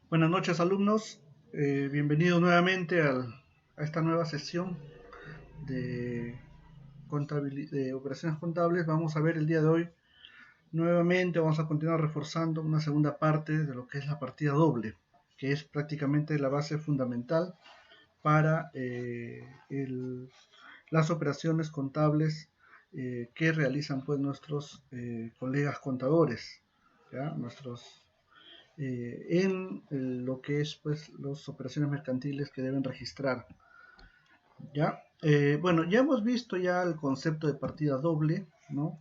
Buenas noches, alumnos. Bienvenidos nuevamente a esta nueva sesión de, de operaciones contables. Vamos a ver el día de hoy nuevamente, vamos a continuar reforzando una segunda parte de lo que es la partida doble, que es prácticamente la base fundamental para las operaciones contables que realizan pues nuestros colegas contadores, ¿ya? En lo que es pues las operaciones mercantiles que deben registrar. ¿Ya? Bueno, ya hemos visto ya el concepto de partida doble, ¿no?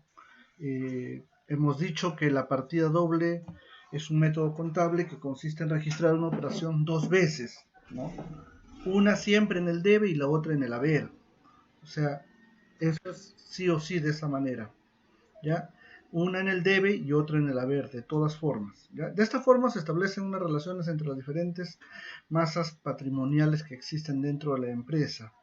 Hemos dicho que la partida doble es un método contable que consiste en registrar una operación dos veces, ¿no? Una siempre en el debe y la otra en el haber. O sea, eso es sí o sí de esa manera. ¿Ya? Una en el debe y otra en el haber, de todas formas. ¿Ya? De esta forma se establecen unas relaciones entre las diferentes masas patrimoniales que existen dentro de la empresa.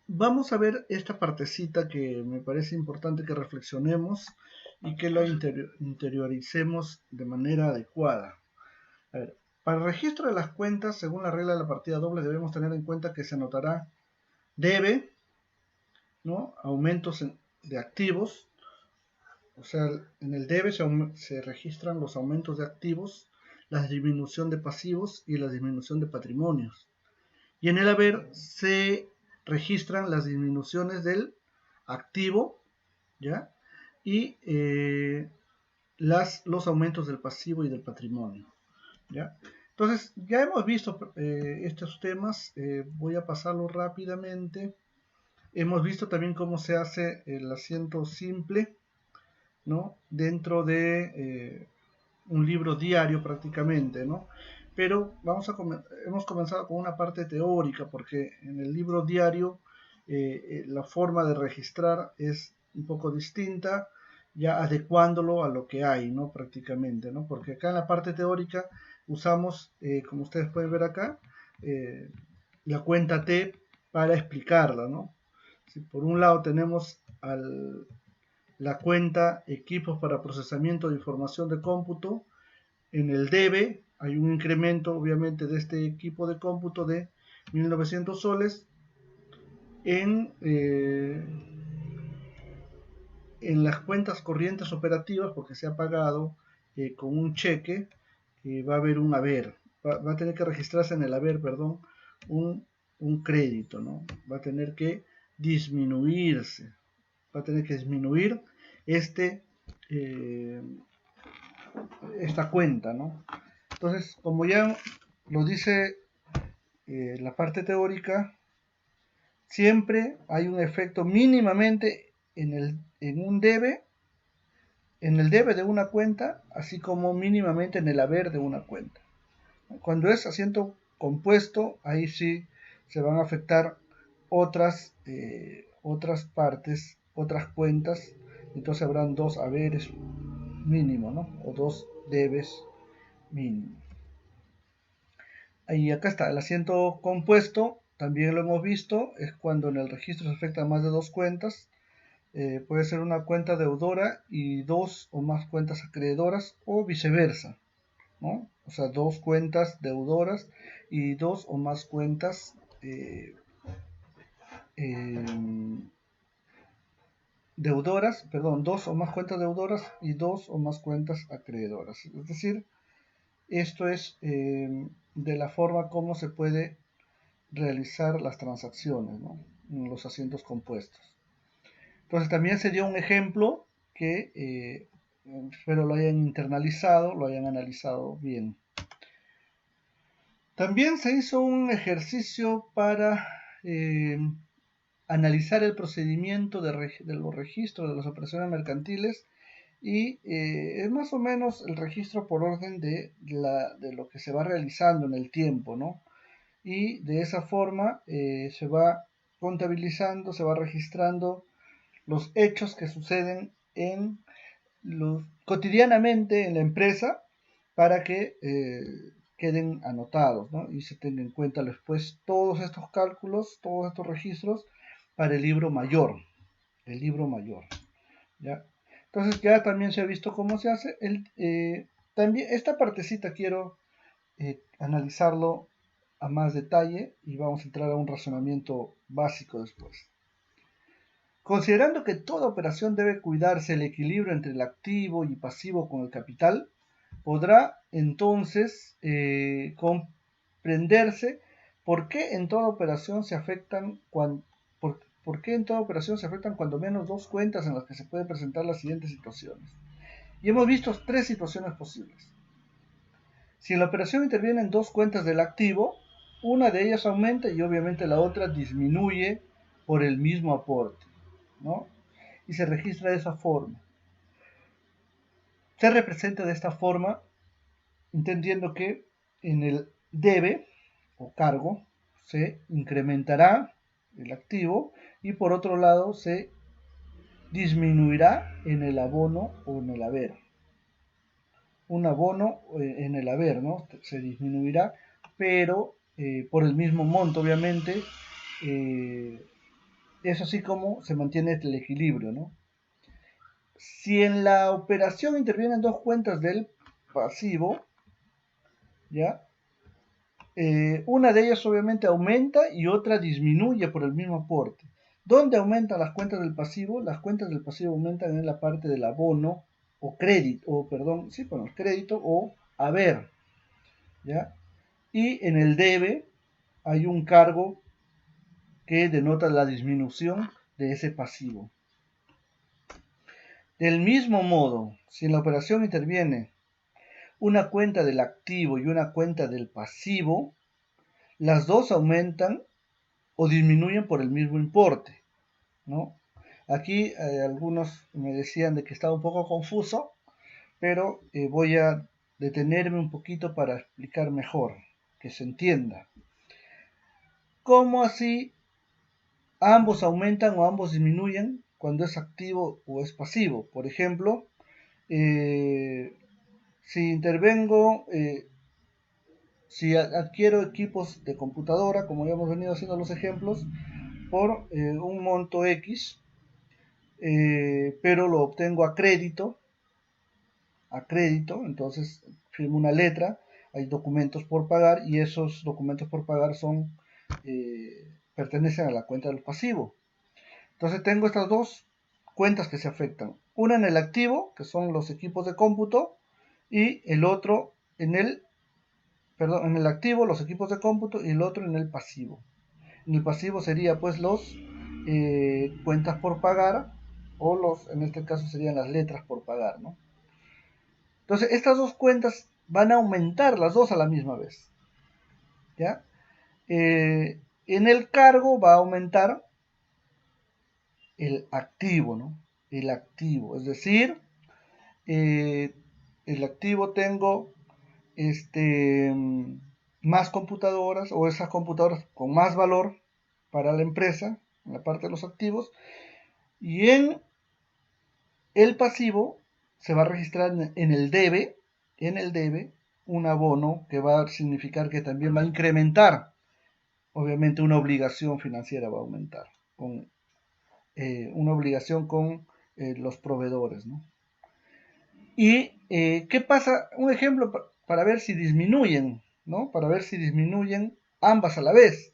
Vamos a ver esta partecita que me parece importante que reflexionemos y que la interioricemos de manera adecuada. A ver, para el registro de las cuentas, según la regla de la partida doble, debemos tener en cuenta que se anotará debe, ¿no? Aumentos de activos. O sea, en el debe se registran los aumentos de activos, la disminución de pasivos y la disminución de patrimonios. Y en el haber se registran las disminuciones del activo, ¿ya? Y los aumentos del pasivo y del patrimonio, ¿ya? Entonces, ya hemos visto estos temas, voy a pasarlo rápidamente. Hemos visto también cómo se hace el asiento simple, ¿no? Dentro de un libro diario prácticamente, ¿no? Pero hemos comenzado con una parte teórica porque en el libro diario la forma de registrar es un poco distinta, ya adecuándolo a lo que hay, ¿no? Prácticamente, ¿no? Porque acá en la parte teórica usamos, como ustedes pueden ver acá, eh, la cuenta T para explicarla, ¿no? Si por un lado tenemos la cuenta equipos para procesamiento de información de cómputo. En el debe hay un incremento obviamente de este equipo de cómputo de 1900 soles. En las cuentas corrientes operativas, porque se ha pagado con un cheque, va a haber un haber. Va a tener que registrarse en el haber, perdón, un crédito, ¿no? Va a tener que disminuirse. Va a tener que disminuir este eh, esta cuenta, ¿no? Entonces, como ya lo dice la parte teórica, siempre hay un efecto mínimamente en el debe de una cuenta, así como mínimamente en el haber de una cuenta. Cuando es asiento compuesto, ahí sí se van a afectar otras partes, otras cuentas, entonces habrán dos haberes mínimo, ¿no? O dos debes mínimo. Y acá está, el asiento compuesto, también lo hemos visto, es cuando en el registro se afectan más de dos cuentas. Puede ser una cuenta deudora y dos o más cuentas acreedoras o viceversa, ¿no? O sea, dos cuentas deudoras y dos o más cuentas eh, dos o más cuentas deudoras y dos o más cuentas acreedoras. Es decir, esto es de la forma como se puede realizar las transacciones, ¿no? En los asientos compuestos. Entonces también se dio un ejemplo que espero lo hayan internalizado, lo hayan analizado bien. También se hizo un ejercicio para analizar el procedimiento de los registros de las operaciones mercantiles y es más o menos el registro por orden de lo que se va realizando en el tiempo, ¿no? Y de esa forma se va contabilizando, se va registrando los hechos que suceden cotidianamente en la empresa para que queden anotados, ¿no? Y se tengan en cuenta después todos estos cálculos, todos estos registros para el libro mayor, ¿ya? Entonces ya también se ha visto cómo se hace. también esta partecita quiero analizarlo a más detalle y vamos a entrar a un razonamiento básico después. Considerando que toda operación debe cuidarse el equilibrio entre el activo y pasivo con el capital, podrá entonces comprenderse por qué en toda operación se afectan por qué en toda operación se afectan cuando menos dos cuentas en las que se pueden presentar las siguientes situaciones. Y hemos visto tres situaciones posibles. Si en la operación intervienen dos cuentas del activo, una de ellas aumenta y obviamente la otra disminuye por el mismo aporte, ¿no? Y se registra de esa forma. Se representa de esta forma, entendiendo que en el debe o cargo se incrementará el activo y por otro lado se disminuirá en el abono o en el haber. Un abono en el haber, ¿no? Se disminuirá, pero por el mismo monto, obviamente. Es así como se mantiene el equilibrio, ¿no? Si en la operación intervienen dos cuentas del pasivo, ¿ya? Una de ellas obviamente aumenta y otra disminuye por el mismo aporte. ¿Dónde aumentan las cuentas del pasivo? Las cuentas del pasivo aumentan en la parte del abono o crédito, o perdón, sí, bueno, crédito o haber, ¿ya? Y en el debe hay un cargo que denota la disminución de ese pasivo. Del mismo modo, si en la operación interviene una cuenta del activo y una cuenta del pasivo, las dos aumentan o disminuyen por el mismo importe, ¿no? Aquí algunos me decían de que estaba un poco confuso, pero voy a detenerme un poquito para explicar mejor, que se entienda. ¿Cómo así ambos aumentan o ambos disminuyen cuando es activo o es pasivo? Por ejemplo, si intervengo, si adquiero equipos de computadora, como ya hemos venido haciendo los ejemplos, por un monto X, pero lo obtengo a crédito, entonces firmo una letra, hay documentos por pagar y esos documentos por pagar son pertenecen a la cuenta del pasivo. Entonces tengo estas dos cuentas que se afectan, una en el activo, que son los equipos de cómputo, y el otro en el activo, los equipos de cómputo, y el otro en el pasivo. En el pasivo sería pues los cuentas por pagar, o en este caso serían las letras por pagar, ¿no? Entonces estas dos cuentas van a aumentar las dos a la misma vez, ¿ya? En el cargo va a aumentar el activo, ¿no? El activo, es decir, el activo tengo más computadoras o esas computadoras con más valor para la empresa, en la parte de los activos, y en el pasivo se va a registrar en el debe, un abono que va a significar que también va a incrementar, obviamente una obligación financiera va a aumentar, con una obligación con los proveedores, ¿no? ¿Y qué pasa? Un ejemplo para ver si disminuyen, ¿no? Para ver si disminuyen ambas a la vez.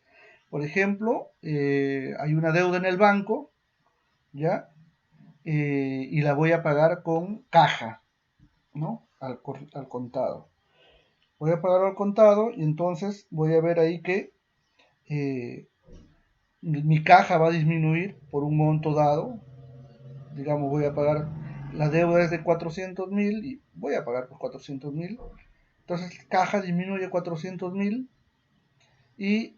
Por ejemplo, hay una deuda en el banco, ¿ya? Y la voy a pagar con caja, ¿no? Al contado. Voy a pagar al contado y entonces voy a ver ahí que mi caja va a disminuir por un monto dado. Digamos, voy a pagar, la deuda es de 400.000 y voy a pagar por 400.000. Entonces caja disminuye 400.000 y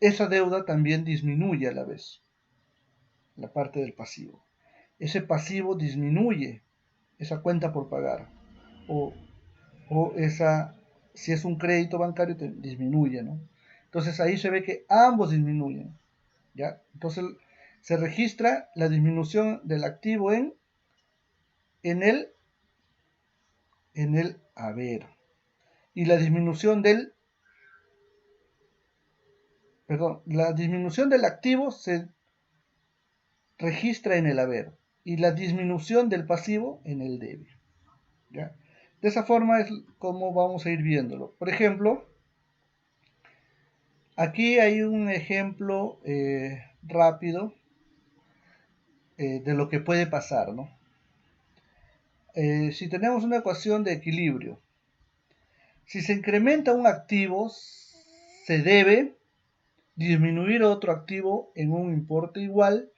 esa deuda también disminuye a la vez, la parte del pasivo. Ese pasivo disminuye, esa cuenta por pagar, o, si es un crédito bancario, disminuye, ¿no? Entonces ahí se ve que ambos disminuyen, ¿ya? Entonces se registra la disminución del activo en el haber. Y la disminución la disminución del activo se registra en el haber y la disminución del pasivo en el debe. ¿ya? De esa forma es como vamos a ir viéndolo. Por ejemplo, aquí hay un ejemplo rápido de lo que puede pasar, ¿no? Si tenemos una ecuación de equilibrio, si se incrementa un activo, se debe disminuir otro activo en un importe igual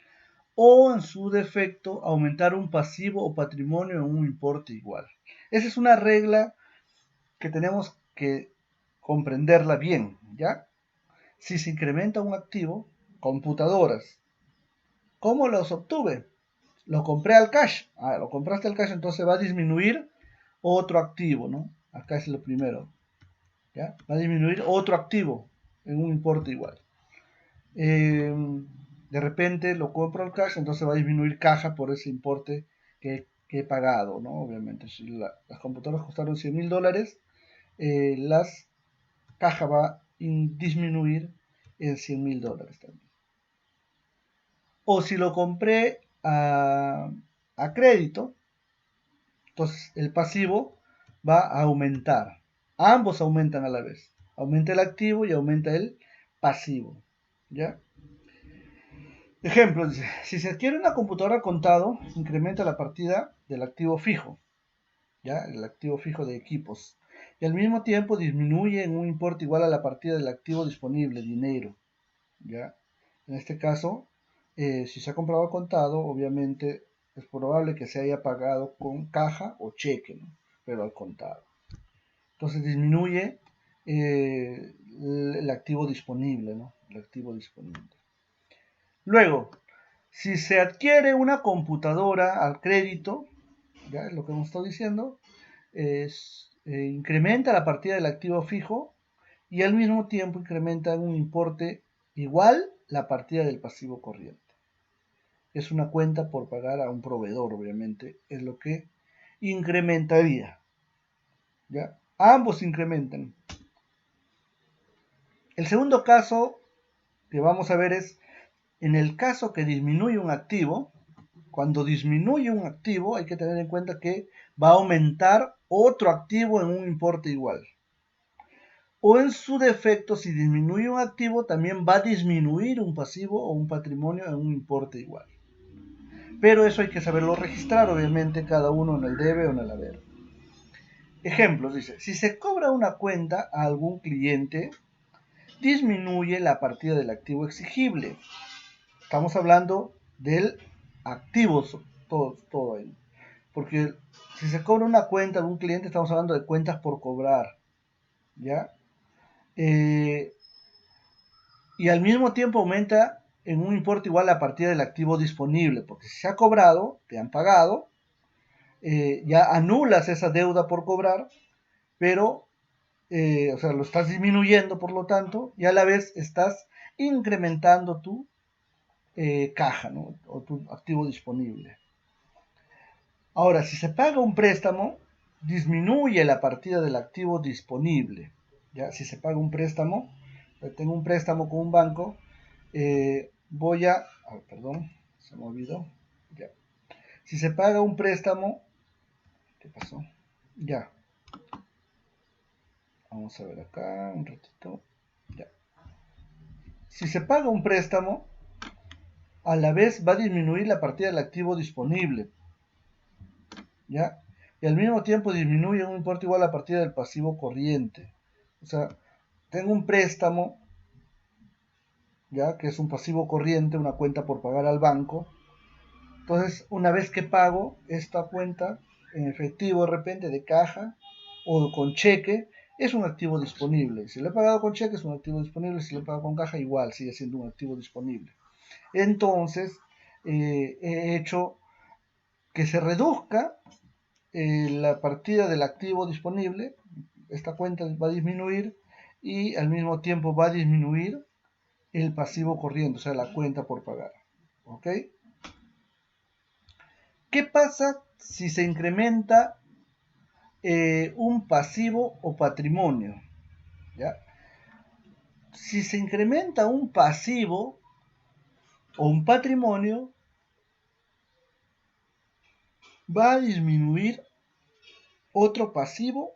o en su defecto aumentar un pasivo o patrimonio en un importe igual. Esa es una regla que tenemos que comprenderla bien, ¿ya? Si se incrementa un activo, computadoras, ¿cómo los obtuve? Lo compré al cash. Lo compraste al cash, entonces va a disminuir otro activo, ¿no? Acá es lo primero, ¿ya? Va a disminuir otro activo en un importe igual. De repente lo compro al cash, entonces va a disminuir caja por ese importe que he pagado, ¿no? Obviamente, si las computadoras costaron $100.000, las caja va a disminuir en $100.000 también. O si lo compré a crédito, entonces el pasivo va a aumentar. Ambos aumentan a la vez. Aumenta el activo y aumenta el pasivo. ¿Ya? Ejemplo, dice, si se adquiere una computadora contado, incrementa la partida del activo fijo, ¿ya? El activo fijo de equipos. Y al mismo tiempo disminuye en un importe igual a la partida del activo disponible, dinero, ¿ya? En este caso, si se ha comprado contado, obviamente es probable que se haya pagado con caja o cheque, ¿no? Pero al contado. Entonces disminuye el activo disponible, ¿no? El activo disponible. Luego, si se adquiere una computadora al crédito, ya es lo que hemos estado diciendo, incrementa la partida del activo fijo y al mismo tiempo incrementa en un importe igual la partida del pasivo corriente. Es una cuenta por pagar a un proveedor, obviamente, es lo que incrementaría. ¿Ya? Ambos incrementan. El segundo caso que vamos a ver es en el caso que disminuye un activo. Cuando disminuye un activo hay que tener en cuenta que va a aumentar otro activo en un importe igual. O en su defecto, si disminuye un activo, también va a disminuir un pasivo o un patrimonio en un importe igual. Pero eso hay que saberlo registrar, obviamente, cada uno en el debe o en el haber. Ejemplos, dice, si se cobra una cuenta a algún cliente, disminuye la partida del activo exigible. Estamos hablando del activo, todo ahí. Porque si se cobra una cuenta a algún cliente, estamos hablando de cuentas por cobrar, ¿ya? Y al mismo tiempo aumenta en un importe igual la partida del activo disponible, porque si se ha cobrado, te han pagado, ya anulas esa deuda por cobrar, pero, o sea, lo estás disminuyendo por lo tanto, y a la vez estás incrementando tu caja, ¿no? O tu activo disponible. Ahora, si se paga un préstamo, disminuye la partida del activo disponible. ¿Ya? Si se paga un préstamo, tengo un préstamo con un banco, voy a... perdón, se me olvidó. Ya. Si se paga un préstamo, ¿qué pasó? Ya. Vamos a ver acá un ratito. Ya. Si se paga un préstamo, a la vez va a disminuir la partida del activo disponible. ¿Ya? Y al mismo tiempo disminuye un importe igual a la partida del pasivo corriente. O sea, tengo un préstamo, ¿ya? Que es un pasivo corriente, una cuenta por pagar al banco. Entonces, una vez que pago esta cuenta en efectivo de repente de caja o con cheque, es un activo disponible. Si lo he pagado con cheque es un activo disponible, si lo he pagado con caja igual sigue siendo un activo disponible. Entonces, he hecho que se reduzca la partida del activo disponible, esta cuenta va a disminuir y al mismo tiempo va a disminuir el pasivo corriente, o sea, la cuenta por pagar. ¿Ok? ¿Qué pasa si se incrementa un pasivo o patrimonio? ¿Ya? Si se incrementa un pasivo o un patrimonio, va a disminuir otro pasivo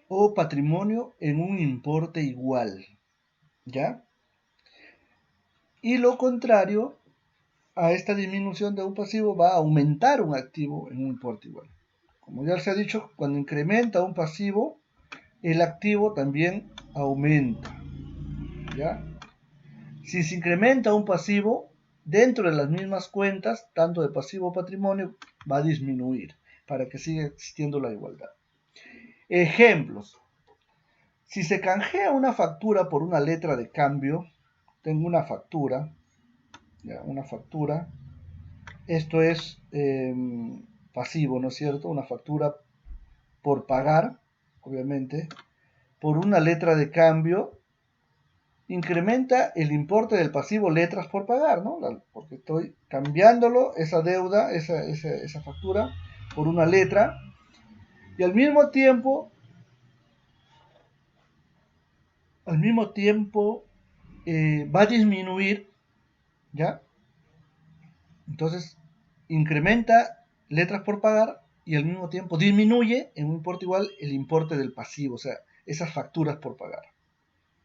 o patrimonio en un importe igual, ¿ya? Y lo contrario a esta disminución de un pasivo va a aumentar un activo en un importe igual. Como ya se ha dicho, cuando incrementa un pasivo, el activo también aumenta, ¿ya? Si se incrementa un pasivo, dentro de las mismas cuentas, tanto de pasivo o patrimonio, va a disminuir para que siga existiendo la igualdad. Ejemplos. Si se canjea una factura por una letra de cambio, tengo una factura, ¿ya? Una factura, esto es pasivo, ¿no es cierto? Una factura por pagar, obviamente, por una letra de cambio, incrementa el importe del pasivo letras por pagar, ¿no? Porque estoy cambiándolo, esa deuda, esa factura, por una letra, y al mismo tiempo va a disminuir, ¿ya? Entonces, incrementa letras por pagar y al mismo tiempo disminuye en un importe igual el importe del pasivo, o sea, esas facturas por pagar,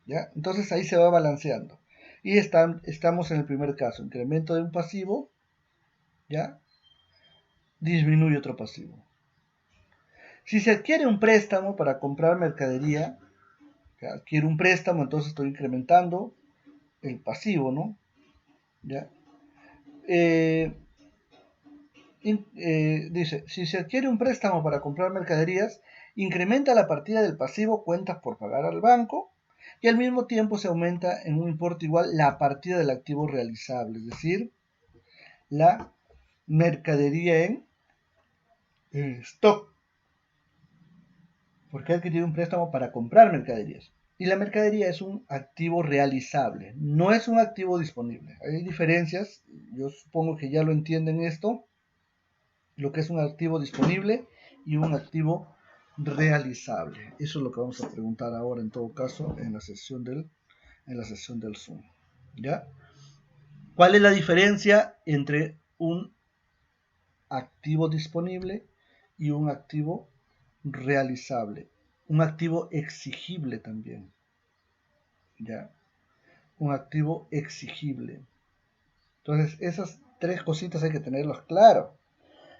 ¿ya? Entonces ahí se va balanceando. Y estamos en el primer caso, incremento de un pasivo, ¿ya? Disminuye otro pasivo. Si se adquiere un préstamo para comprar mercadería, adquiere un préstamo, entonces estoy incrementando el pasivo, ¿no? ¿Ya? Dice, si se adquiere un préstamo para comprar mercaderías, incrementa la partida del pasivo cuentas por pagar al banco y al mismo tiempo se aumenta en un importe igual la partida del activo realizable, es decir, la mercadería en stock, porque ha adquirido un préstamo para comprar mercaderías. Y la mercadería es un activo realizable, no es un activo disponible. Hay diferencias, yo supongo que ya lo entienden esto, lo que es un activo disponible y un activo realizable. Eso es lo que vamos a preguntar ahora en todo caso en la sesión del Zoom. ¿Ya? ¿Cuál es la diferencia entre un activo disponible y un activo realizable? Un activo exigible también. ¿Ya? Un activo exigible. Entonces, esas tres cositas hay que tenerlas claro.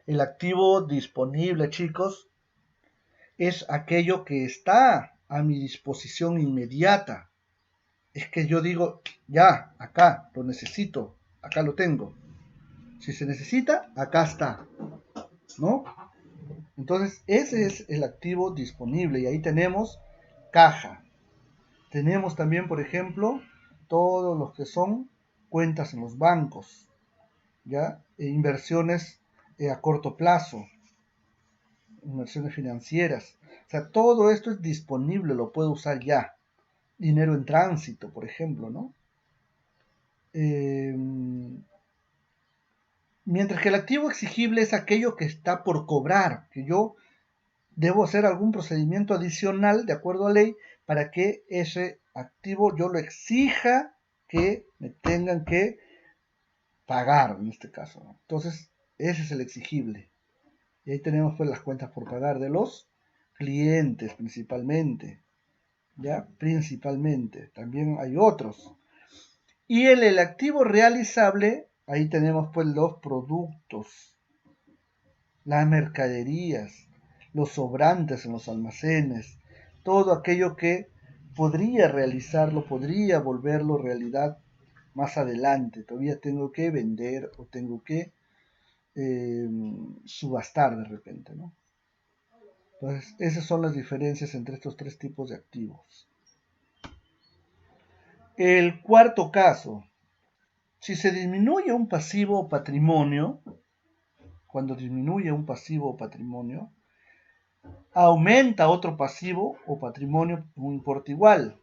El activo disponible, chicos, es aquello que está a mi disposición inmediata. Es que yo digo, ya, acá lo necesito, acá lo tengo. Si se necesita, acá está, ¿no? Entonces, ese es el activo disponible y ahí tenemos caja. Tenemos también, por ejemplo, todos los que son cuentas en los bancos, ¿ya? Inversiones a corto plazo, inversiones financieras. O sea, todo esto es disponible, lo puedo usar ya. Dinero en tránsito, por ejemplo, ¿no? Mientras que el activo exigible es aquello que está por cobrar, que yo debo hacer algún procedimiento adicional de acuerdo a ley para que ese activo yo lo exija que me tengan que pagar en este caso, ¿no? Entonces, ese es el exigible. Y ahí tenemos pues las cuentas por pagar de los clientes principalmente, ¿ya? Principalmente. También hay otros. Y en el activo realizable, ahí tenemos pues los productos, las mercaderías, los sobrantes en los almacenes, todo aquello que podría realizarlo, podría volverlo realidad más adelante. Todavía tengo que vender o tengo que subastar de repente, ¿no? Entonces, esas son las diferencias entre estos tres tipos de activos. El cuarto caso, si se disminuye un pasivo o patrimonio, cuando disminuye un pasivo o patrimonio, aumenta otro pasivo o patrimonio en un importe igual.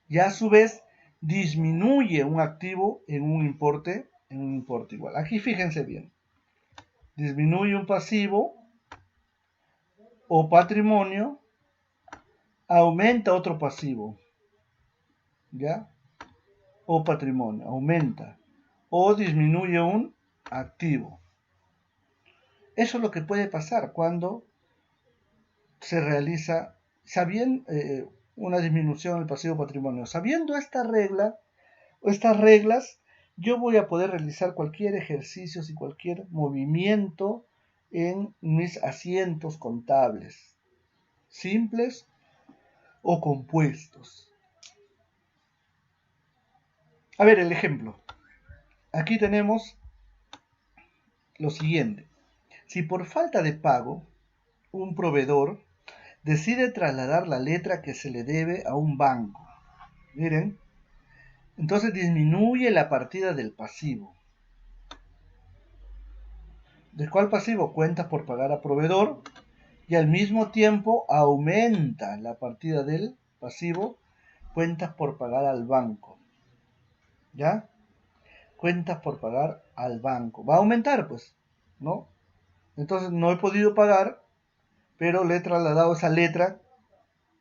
Y a su vez disminuye un activo en un importe igual. Aquí fíjense bien. Disminuye un pasivo o patrimonio, aumenta otro pasivo, ¿ya? O patrimonio, aumenta. O disminuye un activo. Eso es lo que puede pasar cuando se realiza sabiendo una disminución del pasivo patrimonio. Sabiendo esta regla o estas reglas, yo voy a poder realizar cualquier ejercicio y cualquier movimiento en mis asientos contables, simples o compuestos. A ver, el ejemplo. Aquí tenemos lo siguiente. Si por falta de pago, un proveedor decide trasladar la letra que se le debe a un banco, miren, entonces disminuye la partida del pasivo. ¿De cuál pasivo? Cuentas por pagar a proveedor, y al mismo tiempo aumenta la partida del pasivo, cuentas por pagar al banco. ¿Ya? Cuentas por pagar al banco. Va a aumentar, pues, ¿no? Entonces no he podido pagar, pero le he trasladado esa letra,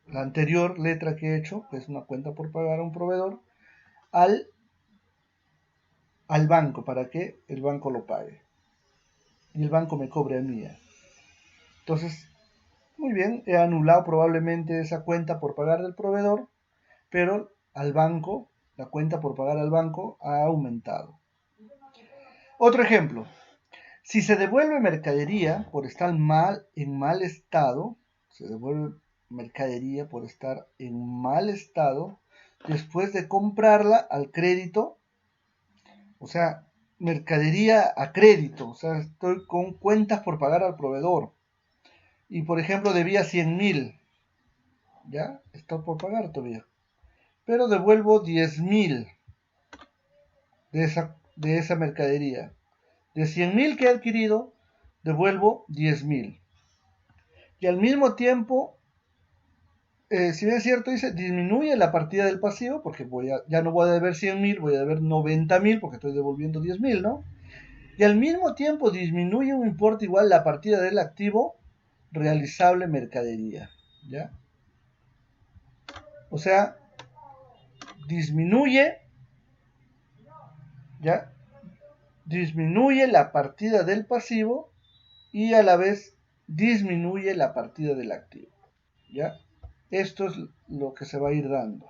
la anterior letra que he hecho, que es una cuenta por pagar a un proveedor, al banco para que el banco lo pague. Y el banco me cobre a mí. Entonces, muy bien, he anulado probablemente esa cuenta por pagar del proveedor, pero al banco, la cuenta por pagar al banco ha aumentado. Otro ejemplo, si se devuelve mercadería por estar en mal estado, se devuelve mercadería por estar en mal estado después de comprarla al crédito, o sea, mercadería a crédito, o sea, estoy con cuentas por pagar al proveedor y por ejemplo debía 100.000, ya está por pagar todavía, pero devuelvo 10.000 de esa mercadería. De 100.000 que he adquirido, devuelvo 10.000. Y al mismo tiempo, si bien es cierto, dice, disminuye la partida del pasivo, porque ya no voy a deber 100.000, voy a deber 90.000, porque estoy devolviendo 10.000, ¿no? Y al mismo tiempo disminuye un importe igual la partida del activo realizable mercadería, ¿ya? O sea, disminuye, ¿ya? Disminuye la partida del pasivo y a la vez disminuye la partida del activo, ¿ya? Esto es lo que se va a ir dando.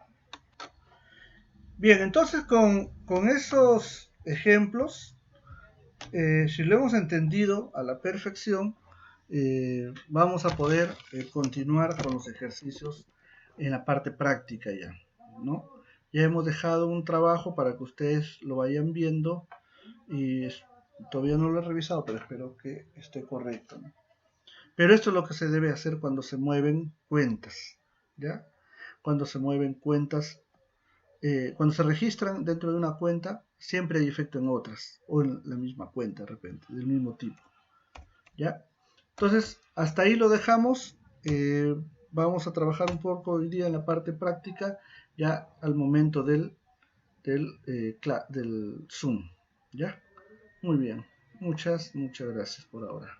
Bien, entonces con esos ejemplos, si lo hemos entendido a la perfección, vamos a poder continuar con los ejercicios en la parte práctica ya, ¿no? Ya hemos dejado un trabajo para que ustedes lo vayan viendo y todavía no lo he revisado, pero espero que esté correcto, ¿no? Pero esto es lo que se debe hacer cuando se mueven cuentas, ¿ya? Cuando se mueven cuentas, cuando se registran dentro de una cuenta, siempre hay efecto en otras, o en la misma cuenta de repente, del mismo tipo, ¿ya? Entonces, hasta ahí lo dejamos. Vamos a trabajar un poco hoy día en la parte práctica, ya al momento del Zoom, ¿ya? Muy bien, muchas gracias por ahora.